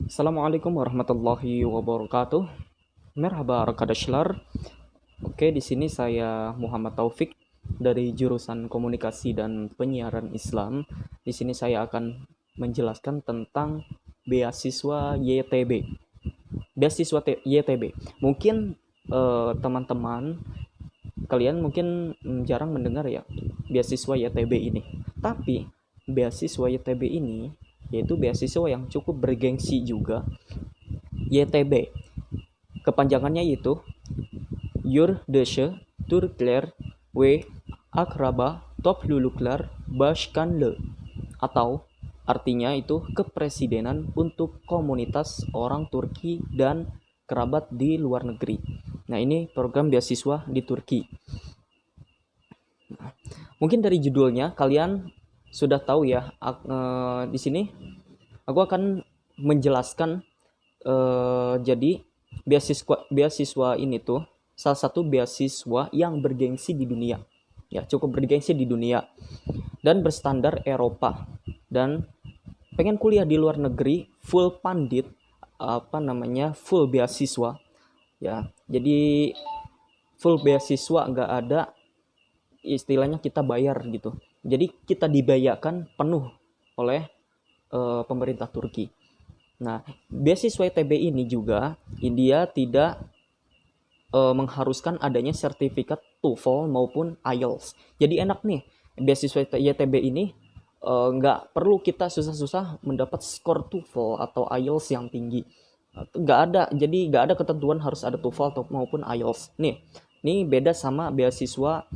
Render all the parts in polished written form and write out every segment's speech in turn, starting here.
Assalamualaikum warahmatullahi wabarakatuh. Merhaba arkadaşlar. Oke, di sini saya Muhammad Taufik dari jurusan Komunikasi dan Penyiaran Islam. Di sini saya akan menjelaskan tentang beasiswa YTB. Beasiswa YTB. Mungkin teman-teman kalian mungkin jarang mendengar ya beasiswa YTB ini. Tapi beasiswa YTB ini yaitu beasiswa yang cukup bergengsi juga. YTB kepanjangannya itu Yurdische Türkler ve Akraba Topluluklar Başkanlığı, atau artinya itu kepresidenan untuk komunitas orang Turki dan kerabat di luar negeri. Nah, ini program beasiswa di Turki. Mungkin dari judulnya kalian sudah tahu ya. Di sini aku akan menjelaskan jadi beasiswa ini tuh salah satu beasiswa yang bergengsi di dunia. Ya, cukup bergengsi di dunia dan berstandar Eropa, dan pengen kuliah di luar negeri full pandit, full beasiswa ya. Jadi full beasiswa, nggak ada istilahnya kita bayar gitu. Jadi kita dibayarkan penuh oleh pemerintah Turki. Nah, beasiswa ITB ini juga India tidak mengharuskan adanya sertifikat TOEFL maupun IELTS. Jadi enak nih, beasiswa YTB ini nggak perlu kita susah-susah mendapat skor TOEFL atau IELTS yang tinggi. Nggak ada, jadi nggak ada ketentuan harus ada TOEFL atau maupun IELTS. Nih beda sama beasiswa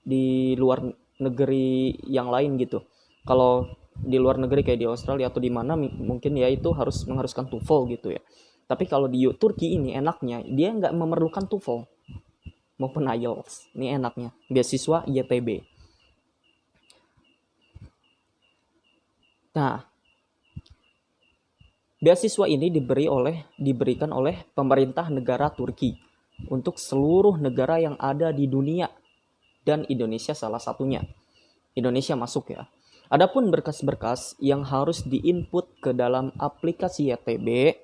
di luar negeri yang lain gitu. Kalau di luar negeri kayak di Australia atau di mana mungkin ya itu harus mengharuskan TOEFL gitu ya. Tapi kalau di Turki ini enaknya dia nggak memerlukan TOEFL maupun IELTS. Ini enaknya beasiswa YTB. Nah, beasiswa ini diberikan oleh pemerintah negara Turki untuk seluruh negara yang ada di dunia, dan Indonesia salah satunya. Indonesia masuk ya. Adapun berkas-berkas yang harus diinput ke dalam aplikasi YTB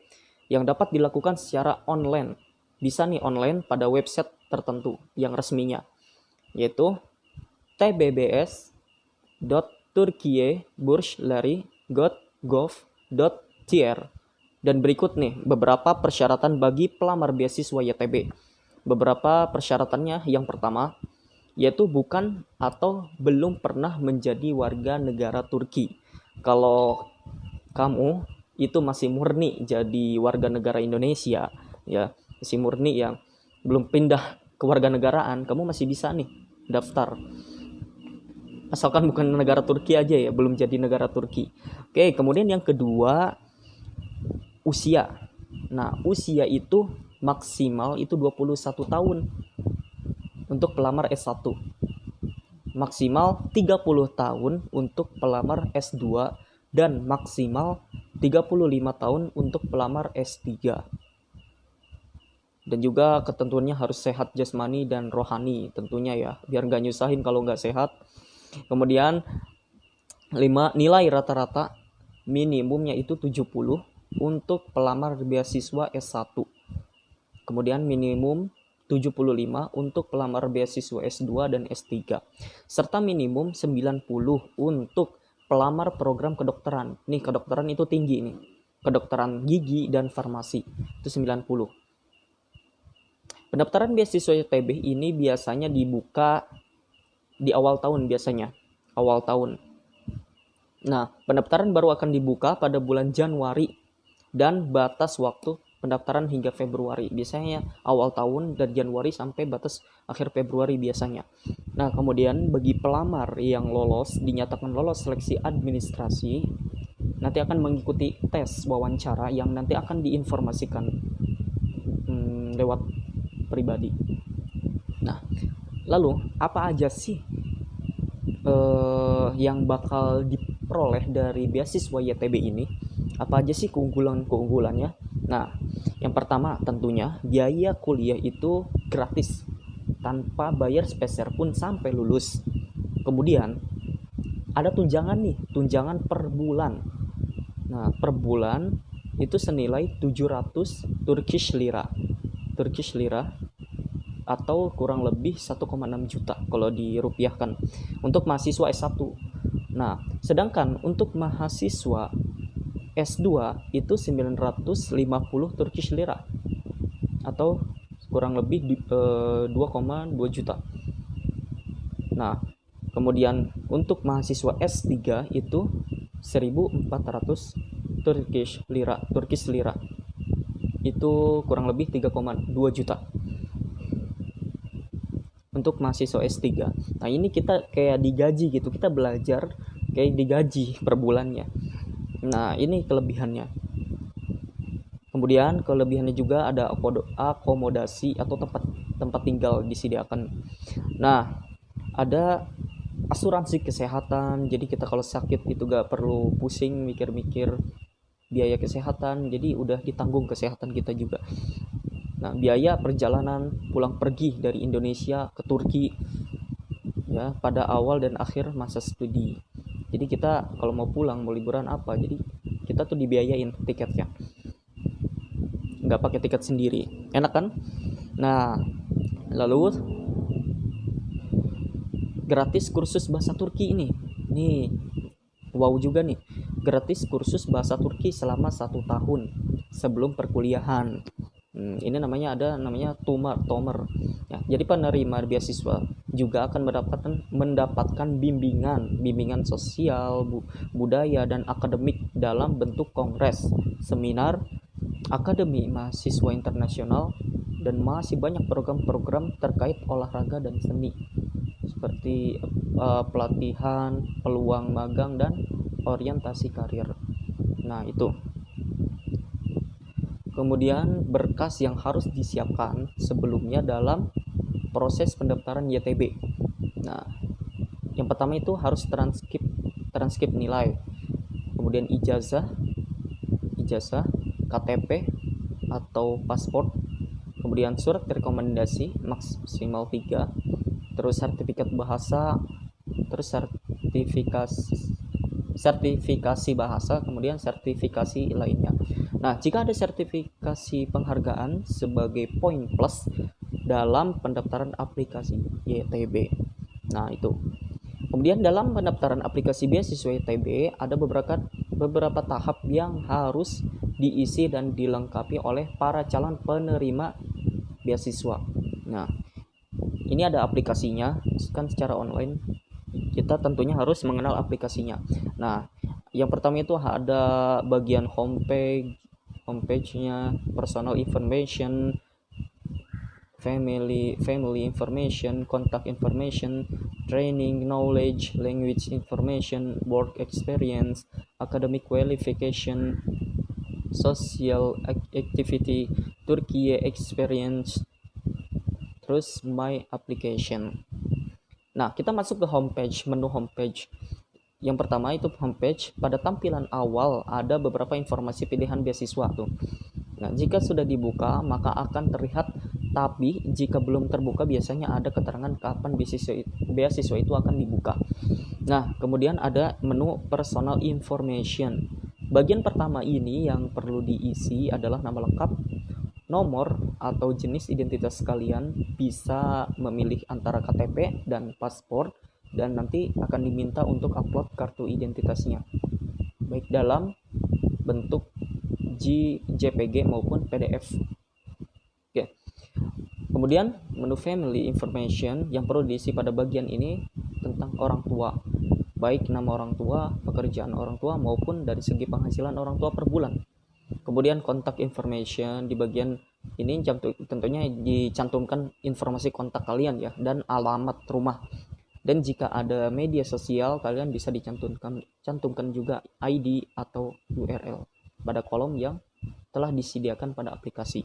yang dapat dilakukan secara online. Bisa nih online pada website tertentu yang resminya, yaitu tbbs.turkiye.gov.tr. Dan berikut nih beberapa persyaratan bagi pelamar beasiswa YTB. Beberapa persyaratannya, yang pertama yaitu bukan atau belum pernah menjadi warga negara Turki. Kalau kamu itu masih murni jadi warga negara Indonesia ya, masih murni yang belum pindah ke warga negaraan, kamu masih bisa nih daftar. Asalkan bukan negara Turki aja ya, belum jadi negara Turki. Oke, kemudian yang kedua, usia. Nah, usia itu maksimal itu 21 tahun untuk pelamar S1, maksimal 30 tahun untuk pelamar S2, dan maksimal 35 tahun untuk pelamar S3. Dan juga ketentuannya harus sehat jasmani dan rohani tentunya ya, biar nggak nyusahin kalau nggak sehat. Kemudian 5, nilai rata-rata minimumnya itu 70 untuk pelamar beasiswa S1. Kemudian minimum 75 untuk pelamar beasiswa S2 dan S3, serta minimum 90 untuk pelamar program kedokteran. Nih, kedokteran itu tinggi nih. Kedokteran gigi dan farmasi itu 90. Pendaftaran beasiswa YTB ini biasanya dibuka di awal tahun biasanya. Awal tahun. Nah, pendaftaran baru akan dibuka pada bulan Januari dan batas waktu pendaftaran hingga Februari. Biasanya awal tahun dan Januari sampai batas akhir Februari biasanya. Nah, kemudian bagi pelamar yang lolos, dinyatakan lolos seleksi administrasi, nanti akan mengikuti tes wawancara yang nanti akan diinformasikan lewat pribadi. Nah, lalu apa aja sih yang bakal diperoleh dari beasiswa YTB ini? Apa aja sih keunggulannya? Nah, yang pertama tentunya biaya kuliah itu gratis tanpa bayar sepeser pun sampai lulus. Kemudian ada tunjangan nih, tunjangan per bulan. Nah, per bulan itu senilai 700 Turkish lira atau kurang lebih 1,6 juta kalau dirupiahkan untuk mahasiswa S1. Nah, sedangkan untuk mahasiswa S2 itu 950 Turkish lira atau kurang lebih 2,2 juta. Nah, kemudian untuk mahasiswa S3 itu 1.400 Turkish lira itu kurang lebih 3,2 juta untuk mahasiswa S3. Nah, ini kita kayak digaji gitu, kita belajar kayak digaji per bulannya. Nah, ini kelebihannya. Kemudian kelebihannya juga ada akomodasi atau tempat tinggal disediakan. Nah, ada asuransi kesehatan, jadi kita kalau sakit itu gak perlu pusing mikir-mikir biaya kesehatan, jadi udah ditanggung kesehatan kita juga. Nah, biaya perjalanan pulang pergi dari Indonesia ke Turki ya pada awal dan akhir masa studi. Jadi kita kalau mau pulang, mau liburan apa, jadi kita tuh dibiayain tiketnya, nggak pakai tiket sendiri, enak kan? Nah, lalu gratis kursus bahasa Turki ini wow juga nih, gratis kursus bahasa Turki selama 1 tahun sebelum perkuliahan. Ini namanya Tomer ya. Jadi penerima beasiswa juga akan mendapatkan bimbingan sosial, budaya dan akademik dalam bentuk kongres, seminar, akademi mahasiswa internasional, dan masih banyak program-program terkait olahraga dan seni seperti pelatihan, peluang magang, dan orientasi karir. Nah, itu. Kemudian berkas yang harus disiapkan sebelumnya dalam proses pendaftaran YTB. Nah, yang pertama itu harus transkrip nilai. Kemudian ijazah, KTP atau paspor. Kemudian surat rekomendasi maksimal 3. Terus sertifikat bahasa, terus sertifikasi bahasa, kemudian sertifikasi lainnya. Nah, jika ada sertifikasi penghargaan sebagai poin plus dalam pendaftaran aplikasi YTB. Nah, itu. Kemudian dalam pendaftaran aplikasi beasiswa YTB ada beberapa tahap yang harus diisi dan dilengkapi oleh para calon penerima beasiswa. Nah, ini ada aplikasinya kan secara online. Kita tentunya harus mengenal aplikasinya. Nah, yang pertama itu ada bagian homepage-nya, personal information, family information, contact information, training, knowledge, language information, work experience, academic qualification, social activity, Turkey experience, terus my application. Nah, kita masuk ke menu homepage. Yang pertama itu homepage. Pada tampilan awal ada beberapa informasi pilihan beasiswa tuh. Nah, jika sudah dibuka maka akan terlihat, tapi jika belum terbuka biasanya ada keterangan kapan beasiswa itu akan dibuka. Nah, kemudian ada menu personal information. Bagian pertama ini yang perlu diisi adalah nama lengkap, nomor atau jenis identitas kalian, bisa memilih antara KTP dan paspor, dan nanti akan diminta untuk upload kartu identitasnya baik dalam bentuk JPG maupun PDF. Oke. Kemudian menu family information yang perlu diisi pada bagian ini tentang orang tua, baik nama orang tua, pekerjaan orang tua, maupun dari segi penghasilan orang tua per bulan. Kemudian kontak information, di bagian ini tentunya dicantumkan informasi kontak kalian ya, dan alamat rumah. Dan jika ada media sosial, kalian bisa cantumkan juga ID atau URL pada kolom yang telah disediakan pada aplikasi.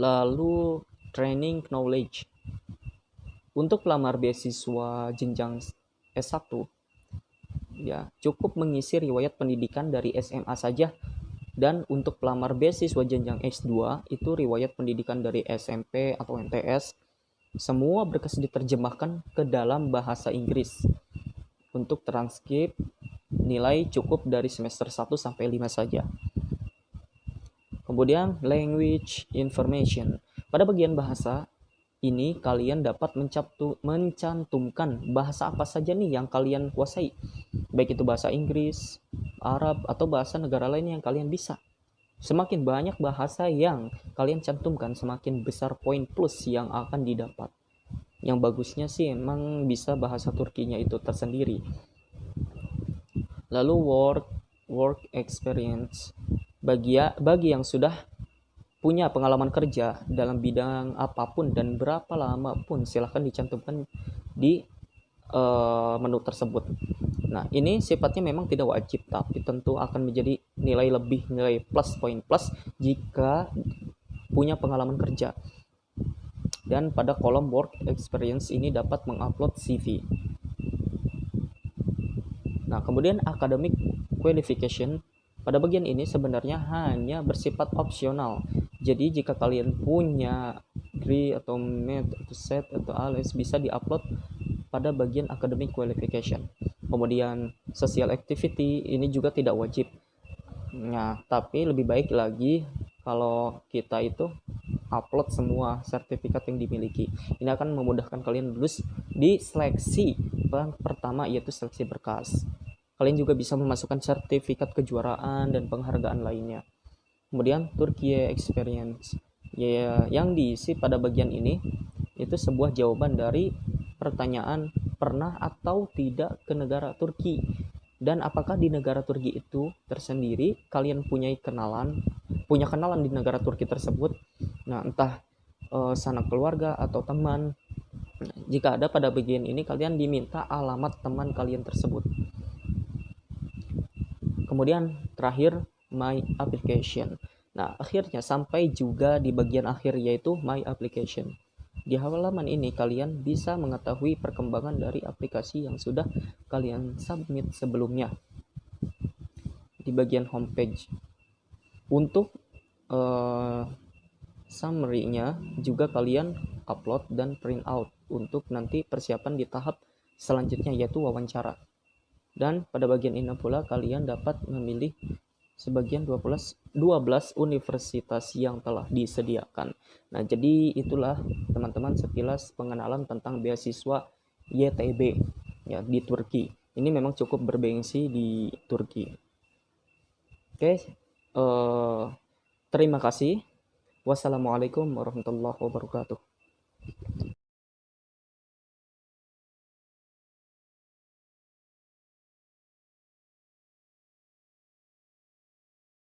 Lalu training knowledge. Untuk pelamar beasiswa jenjang S1 ya cukup mengisi riwayat pendidikan dari SMA saja, dan untuk pelamar beasiswa jenjang S2 itu riwayat pendidikan dari SMP atau MTS. Semua berkas diterjemahkan ke dalam bahasa Inggris. Untuk transkrip nilai cukup dari semester 1 sampai 5 saja. Kemudian language information. Pada bagian bahasa ini kalian dapat mencantumkan bahasa apa saja nih yang kalian kuasai. Baik itu bahasa Inggris, Arab, atau bahasa negara lain yang kalian bisa. Semakin banyak bahasa yang kalian cantumkan, semakin besar poin plus yang akan didapat. Yang bagusnya sih emang bisa bahasa Turkinya itu tersendiri. Lalu work experience. Bagi yang sudah punya pengalaman kerja dalam bidang apapun dan berapa lama pun silahkan dicantumkan di menu tersebut. Nah, ini sifatnya memang tidak wajib, tapi tentu akan menjadi nilai lebih, nilai plus, poin plus jika punya pengalaman kerja. Dan pada kolom work experience ini dapat mengupload CV. Nah, kemudian academic qualification. Pada bagian ini sebenarnya hanya bersifat opsional. Jadi jika kalian punya degree atau MET atau SET atau ALS bisa diupload pada bagian academic qualification. Kemudian social activity ini juga tidak wajib. Nah, tapi lebih baik lagi kalau kita itu upload semua sertifikat yang dimiliki. Ini akan memudahkan kalian lulus di seleksi pertama, yaitu seleksi berkas. Kalian juga bisa memasukkan sertifikat kejuaraan dan penghargaan lainnya. Kemudian Turki experience. Ya, yang diisi pada bagian ini itu sebuah jawaban dari pertanyaan pernah atau tidak ke negara Turki. Dan apakah di negara Turki itu tersendiri kalian punya kenalan di negara Turki tersebut. Nah, entah sanak keluarga atau teman. Jika ada, pada bagian ini kalian diminta alamat teman kalian tersebut. Kemudian terakhir my application. Nah, akhirnya sampai juga di bagian akhir, yaitu my application. Di halaman ini kalian bisa mengetahui perkembangan dari aplikasi yang sudah kalian submit sebelumnya. Di bagian homepage. Untuk summary-nya juga kalian upload dan print out untuk nanti persiapan di tahap selanjutnya, yaitu wawancara. Dan pada bagian ini pula kalian dapat memilih sebagian 12 universitas yang telah disediakan. Nah, jadi itulah teman-teman sekilas pengenalan tentang beasiswa YTB ya di Turki. Ini memang cukup bergengsi di Turki. Oke, terima kasih. Wassalamualaikum warahmatullahi wabarakatuh.